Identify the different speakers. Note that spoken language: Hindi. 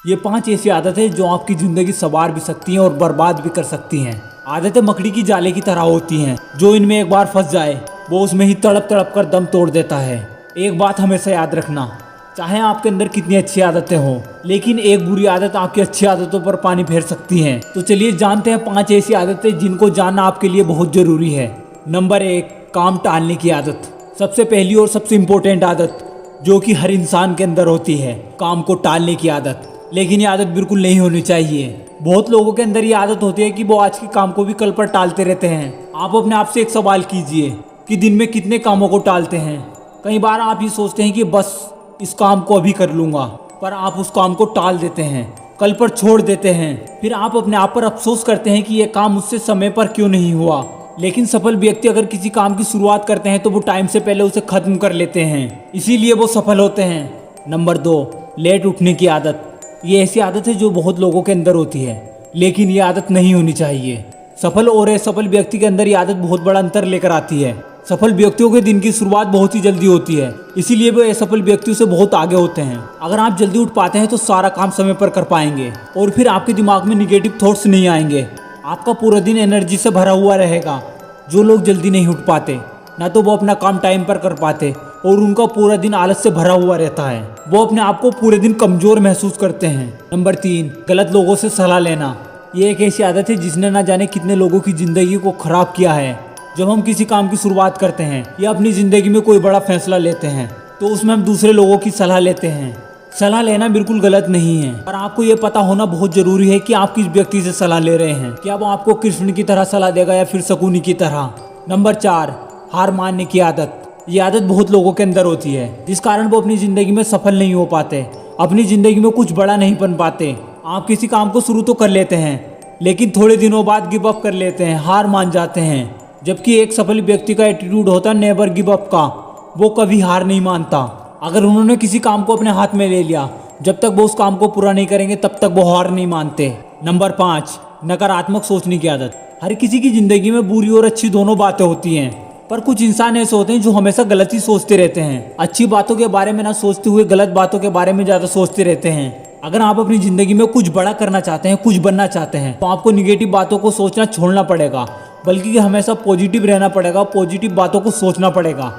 Speaker 1: ये 5 ऐसी आदतें जो आपकी ज़िंदगी संवार भी सकती हैं और बर्बाद भी कर सकती हैं। आदतें मकड़ी की जाले की तरह होती हैं, जो इनमें एक बार फंस जाए वो उसमें ही तड़प तड़प कर दम तोड़ देता है। एक बात हमेशा याद रखना, चाहे आपके अंदर कितनी अच्छी आदतें हों, लेकिन एक बुरी आदत आपकी अच्छी आदतों पर पानी फेर सकती हैं। तो चलिए जानते हैं 5 ऐसी आदतें जिनको जानना आपके लिए बहुत ज़रूरी है। नंबर 1, काम टालने की आदत। सबसे पहली और सबसे इम्पोर्टेंट आदत जो कि हर इंसान के अंदर होती है, काम को टालने की आदत। लेकिन ये आदत बिल्कुल नहीं होनी चाहिए। बहुत लोगों के अंदर ये आदत होती है कि वो आज के काम को भी कल पर टालते रहते हैं। आप अपने आप से एक सवाल कीजिए कि दिन में कितने कामों को टालते हैं। कई बार आप ये सोचते हैं कि बस इस काम को अभी कर लूँगा, पर आप उस काम को टाल देते हैं, कल पर छोड़ देते हैं। फिर आप अपने आप पर अफसोस करते हैं कि ये काम मुझसे समय पर क्यों नहीं हुआ। लेकिन सफल व्यक्ति अगर किसी काम की शुरुआत करते हैं तो वो टाइम से पहले उसे खत्म कर लेते हैं, इसीलिए वो सफल होते हैं। नंबर 2, लेट उठने की आदत। ये ऐसी आदत है जो बहुत लोगों के अंदर होती है, लेकिन ये आदत नहीं होनी चाहिए। सफल और असफल व्यक्ति के अंदर ये आदत बहुत बड़ा अंतर लेकर आती है। सफल व्यक्तियों के दिन की शुरुआत बहुत ही जल्दी होती है, इसीलिए वे असफल व्यक्तियों से बहुत आगे होते हैं। अगर आप जल्दी उठ पाते हैं तो सारा काम समय पर कर पाएंगे और फिर आपके दिमाग में निगेटिव थॉट्स नहीं आएंगे। आपका पूरा दिन एनर्जी से भरा हुआ रहेगा। जो लोग जल्दी नहीं उठ पाते, ना तो वो अपना काम टाइम पर कर पाते और उनका पूरा दिन आलस से भरा हुआ रहता है। वो अपने आप को पूरे दिन कमजोर महसूस करते हैं। नंबर 3, गलत लोगों से सलाह लेना। ये एक ऐसी आदत है जिसने ना जाने कितने लोगों की ज़िंदगी को ख़राब किया है। जब हम किसी काम की शुरुआत करते हैं या अपनी ज़िंदगी में कोई बड़ा फैसला लेते हैं तो उसमें हम दूसरे लोगों की सलाह लेते हैं। सलाह लेना बिल्कुल गलत नहीं है, पर आपको ये पता होना बहुत ज़रूरी है कि आप किस व्यक्ति से सलाह ले रहे हैं। क्या वो आपको कृष्ण की तरह सलाह देगा या फिर शकुनी की तरह। नंबर 4, हार मानने की आदत। ये आदत बहुत लोगों के अंदर होती है, जिस कारण वो अपनी ज़िंदगी में सफल नहीं हो पाते, अपनी ज़िंदगी में कुछ बड़ा नहीं बन पाते। आप किसी काम को शुरू तो कर लेते हैं, लेकिन थोड़े दिनों बाद गिव अप कर लेते हैं, हार मान जाते हैं। जबकि एक सफल व्यक्ति का एटीट्यूड होता है नेवर गिव अप का। वो कभी हार नहीं मानता। अगर उन्होंने किसी काम को अपने हाथ में ले लिया, जब तक वो उस काम को पूरा नहीं करेंगे तब तक वो हार नहीं मानते। नंबर 5, नकारात्मक सोचने की आदत। हर किसी की ज़िंदगी में बुरी और अच्छी दोनों बातें होती हैं, पर कुछ इंसान ऐसे होते हैं जो हमेशा गलत ही सोचते रहते हैं। अच्छी बातों के बारे में ना सोचते हुए गलत बातों के बारे में ज़्यादा सोचते रहते हैं। अगर आप अपनी ज़िंदगी में कुछ बड़ा करना चाहते हैं, कुछ बनना चाहते हैं, तो आपको निगेटिव बातों को सोचना छोड़ना पड़ेगा, बल्कि हमेशा पॉजिटिव रहना पड़ेगा, पॉजिटिव बातों को सोचना पड़ेगा।